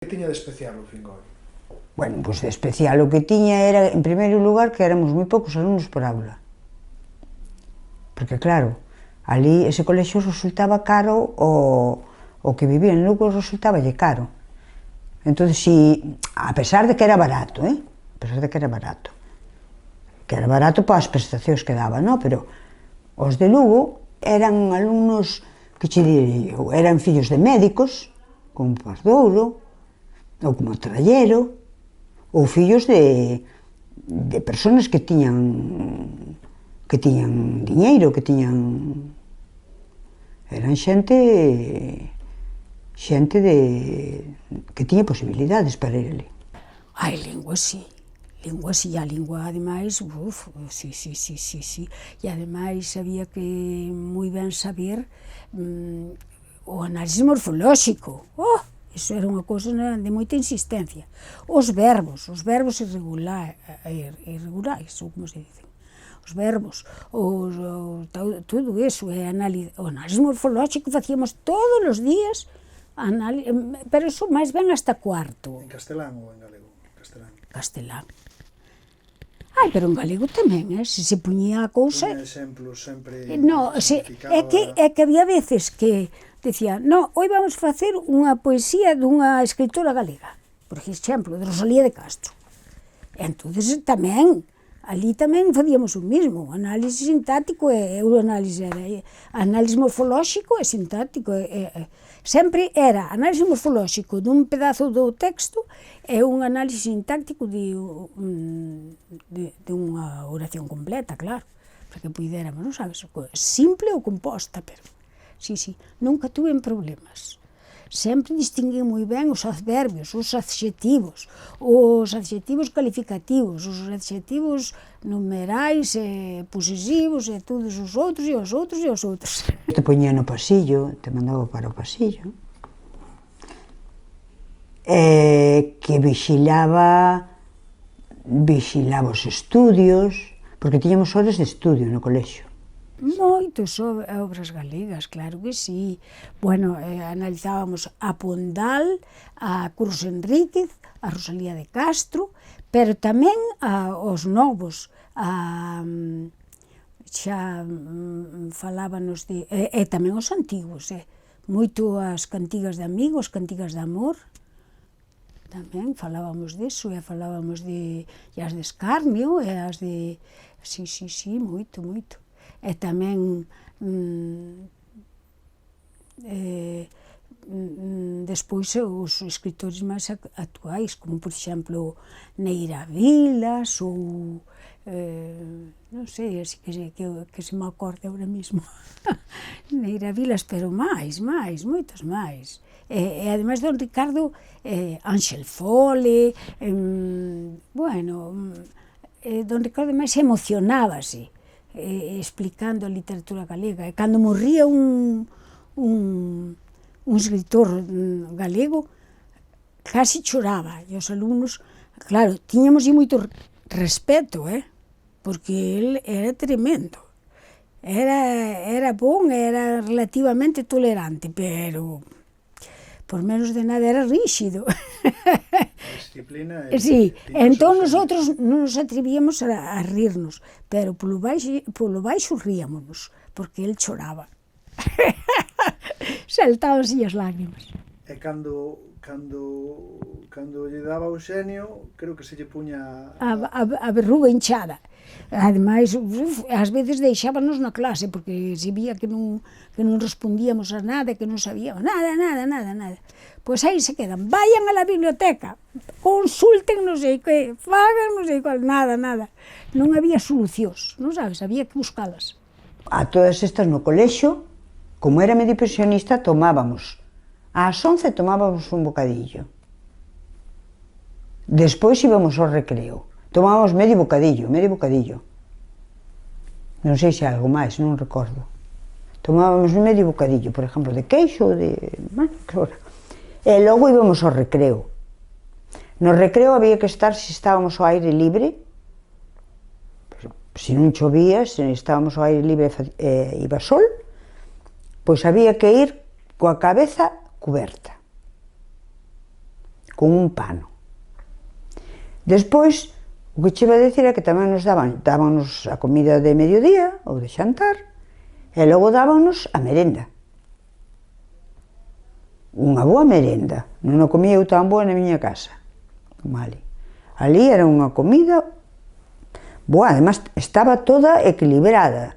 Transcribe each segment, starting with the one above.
Que tiña de especial o Fingol? Bueno, pois de especial o que tiña era, en primeiro lugar, que éramos moi poucos alumnos por aula. Porque claro, ali ese colexio resultaba caro, o que vivía en Lugo resultaballe caro. Entón, si, a pesar de que era barato, a pesar de que era barato para as prestacións que daba, non? Pero os de Lugo eran alumnos que che direi eu, eran fillos de médicos, como Pardouro, ou como Trallero, ou fillos de personas que tiñan diñeiro, que tiñan... Eran xente que tiña posibilidades para ir ali. Ai, lingua sí, e a lingua, ademais, sí. E ademais había que moi ben saber o análisis morfolóxico. Iso era unha cousa de moita insistencia. Os verbos irregulares, ou como se dicen, os verbos, todo iso, o análisis morfolóxico facíamos todos os días, pero iso máis ben hasta cuarto. En castelán ou en galego? Castelán. Pero en galego tamén, se se puñía a cousa... Puña exemplos sempre... No, é que había veces que decía, hoy vamos facer unha poesía dunha escritora galega, por exemplo, de Rosalía de Castro. Entonces tamén, ali tamén facíamos o mismo, o análisis sintáctico e o análisis morfolóxico e sintáctico. Sempre era análisis morfolóxico dun pedazo do texto e un análisis sintáctico de unha oración completa, claro, para que puidéramos, non sabes, simple ou composta, pero sí, nunca tuve problemas. Sempre distinguí moi ben os adverbios, os adxetivos calificativos, os adxetivos numerais e posesivos e todos os outros e os outros e os outros. Te poñía no pasillo, te mandaba para o pasillo, que vigilaba os estudios, porque tiñamos horas de estudio no colexio. Moitas obras galegas, claro que sí. Bueno, analizábamos a Pondal, a Curros Enríquez, a Rosalía de Castro, pero tamén os novos, xa falábanos de... E tamén os antigos, moito as cantigas de amigos, cantigas de amor, tamén falábamos disso, e falábamos de as de escarnio, e as de... Sí, moito. E tamén despois os escritores máis actuais, como por exemplo Neira Vilas ou non sei, así que se me acorde ahora mismo Neira Vilas, pero moitos máis. E ademais don Ricardo Ángel Fole, don Ricardo máis emocionábase explicando a literatura galega, e cando morría un escritor galego casi choraba, e os alumnos, claro, tiñamos moito respeto, porque el era tremendo, era bon, era relativamente tolerante, pero por menos de nada era ríxido. Disciplina sí, entón nosotros non nos atrevíamos a rirnos, pero polo baixo ríamos, porque el choraba. Saltábanse as lágrimas. E cando lle daba o xenio, creo que se lle puña... A verruga hinchada. Ademais, ás veces deixábanos na clase, porque se vía que non respondíamos a nada, que non sabíamos nada. Pois aí se quedan, vayan a la biblioteca, consulten non sei que, fagan non sei cual, nada. Non había solucións, non sabes, había que buscalas. A todas estas no colexio, como era medio pensionista, tomábamos, ás 11 tomábamos un bocadillo. Despois íbamos ao recreo, tomábamos medio bocadillo. Non sei se algo máis, non recordo. Tomábamos medio bocadillo, por exemplo, de queixo, e logo íbamos ao recreo. No recreo había que estar, se estábamos ao aire libre, se non chovía, se estábamos ao aire libre e iba sol, pois había que ir coa cabeza cuberta. con un pano. Despois, o que che iba a decir é que tamén nos dábanos a comida de mediodía ou de xantar, e logo dábanos a merenda. Unha boa merenda. Non a comía eu tan boa na miña casa como ali. Ali era unha comida boa, además estaba toda equilibrada.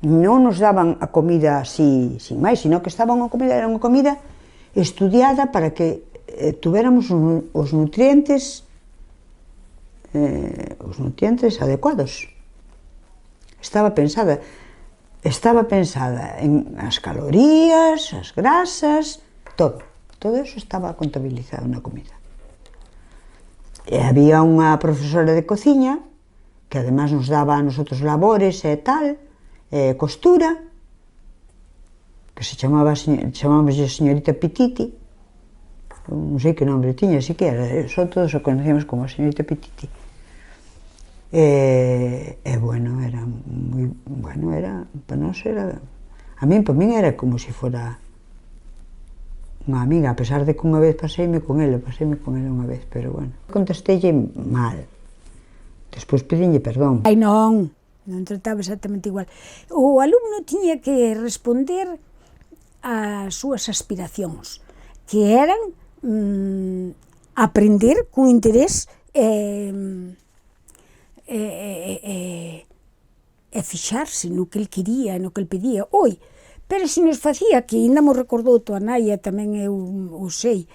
Non nos daban a comida así, sin máis, sino que era unha comida estudiada para que tuviéramos os nutrientes adecuados. Estaba pensada en as calorías, as grasas, todo eso estaba contabilizado na comida. E había unha profesora de cociña que además nos daba a nosotros labores e tal, costura, que se chamábamos señorita Pititi, non sei que nombre tiña siquiera, só todos o conocíamos como a señorita Pititi. Bueno, era moi, bueno, era, para nós era, para min era como se fora unha amiga, a pesar de que unha vez paseime con ela unha vez, pero bueno, contesteille mal. Despois pedinlle perdón. Ai non trataba exactamente igual. O alumno tiña que responder ás súas aspiracións, que eran aprender con interés e fixarse no que el quería, no que el pedía. Pero se nos facía, que ainda mo recordou tua naia, tamén eu o sei,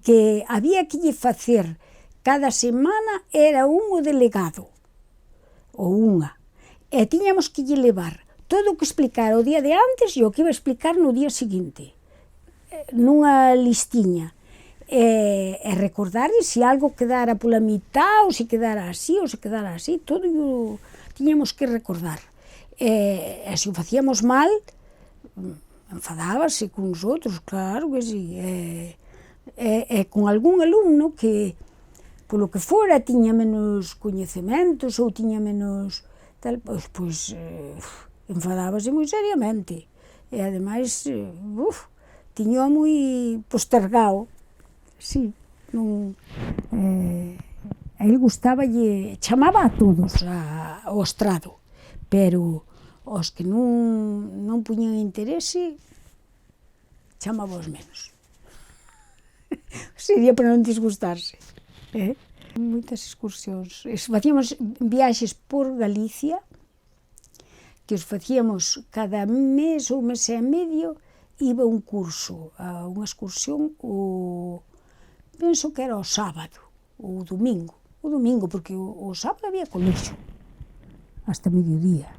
que había que lle facer cada semana era un o delegado, ou unha, e tiñamos que lle levar todo o que explicara o día de antes e o que iba a explicar no día seguinte, nunha listiña, e recordarlle se algo quedara pola mitad, ou se quedara así, ou se quedara así, todo o tiñamos que recordar. E se o facíamos mal, enfadábase con nosotros, claro que sí, e con algún alumno que, polo que fora, tiña menos coñecementos ou tiña menos tal, pois enfadábase moi seriamente, e ademais, tiño moi postergado, sí, non, a él gustaballe, chamaba a todos ao estrado, pero os que non puñan interese, chamaba os menos. Sería para non disgustarse. Moitas excursións. Facíamos viaxes por Galicia, que os facíamos cada mes ou mes e medio, iba un curso, a unha excursión, penso que era o sábado, ou o domingo, porque o sábado había colexo, hasta mediodía.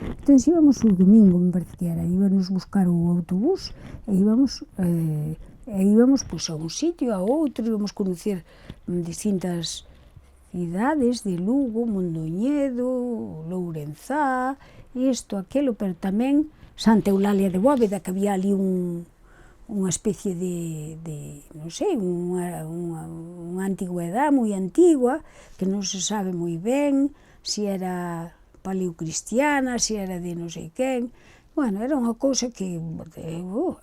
Entón, íbamos o domingo, me parece que era, íbamos buscar o autobús e íbamos pois, a un sitio, a outro, íbamos conocer distintas cidades de Lugo, Mondoñedo, Lourenzá, isto, aquelo, pero tamén Santa Eulalia de Bóveda, que había ali unha especie de non sei, unha antigüedade moi antigua, que non se sabe moi ben se era paleocristiana, se era de non sei quen. Bueno, era unha cousa que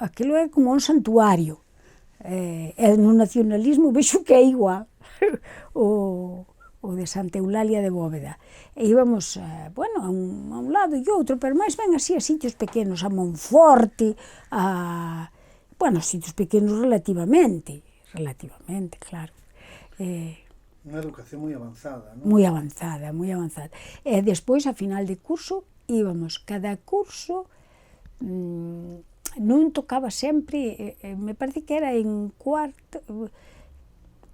aquilo é como un santuario, e no nacionalismo vexo que é igual o de Santa Eulalia de Bóveda, e íbamos, bueno, a un lado e outro, pero máis ben así a sitios pequenos, a Monforte, bueno, sitios pequenos relativamente, claro. Unha educación moi avanzada, non? Moi avanzada. E despois, a final de curso, íbamos, cada curso non tocaba sempre, me parece que era en cuarto,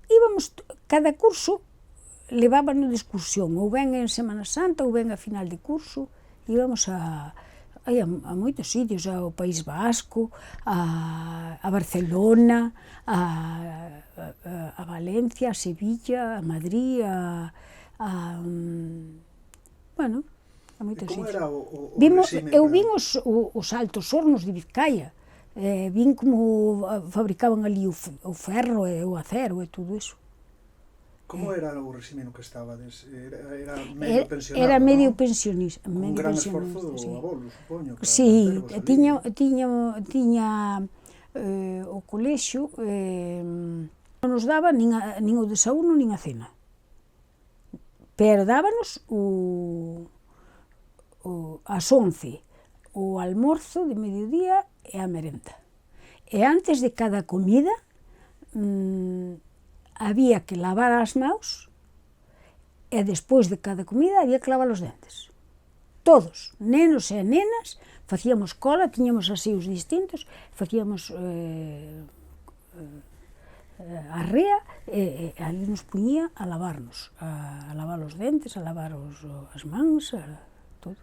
íbamos, cada curso levábano de excursión, ou ben en Semana Santa, ou ben a final de curso, íbamos a moitos sitios, ao País Vasco, a Barcelona, a Valencia, a Sevilla, a Madrid, bueno, a moitos sitios. Como era o regime? Eu vin os Altos Hornos de Vizcaya, vin como fabricaban ali o ferro e o acero e todo iso. Como era o regime no que estabades? Era medio pensionado, era medio non? pensionista. Un gran esforzo do abolo, supoño. Sí, tiña o colexio, nos daba nin o desayuno nin a cena. Pero dábanos as 11, o almorzo de mediodía e a merenda. E antes de cada comida había que lavar as maus e despois de cada comida había que lavar os dentes. Todos, nenos e nenas, facíamos cola, tiñamos asíos distintos, facíamos arrea e ali nos puñía a lavarnos, a lavar os dentes, a lavar as mans,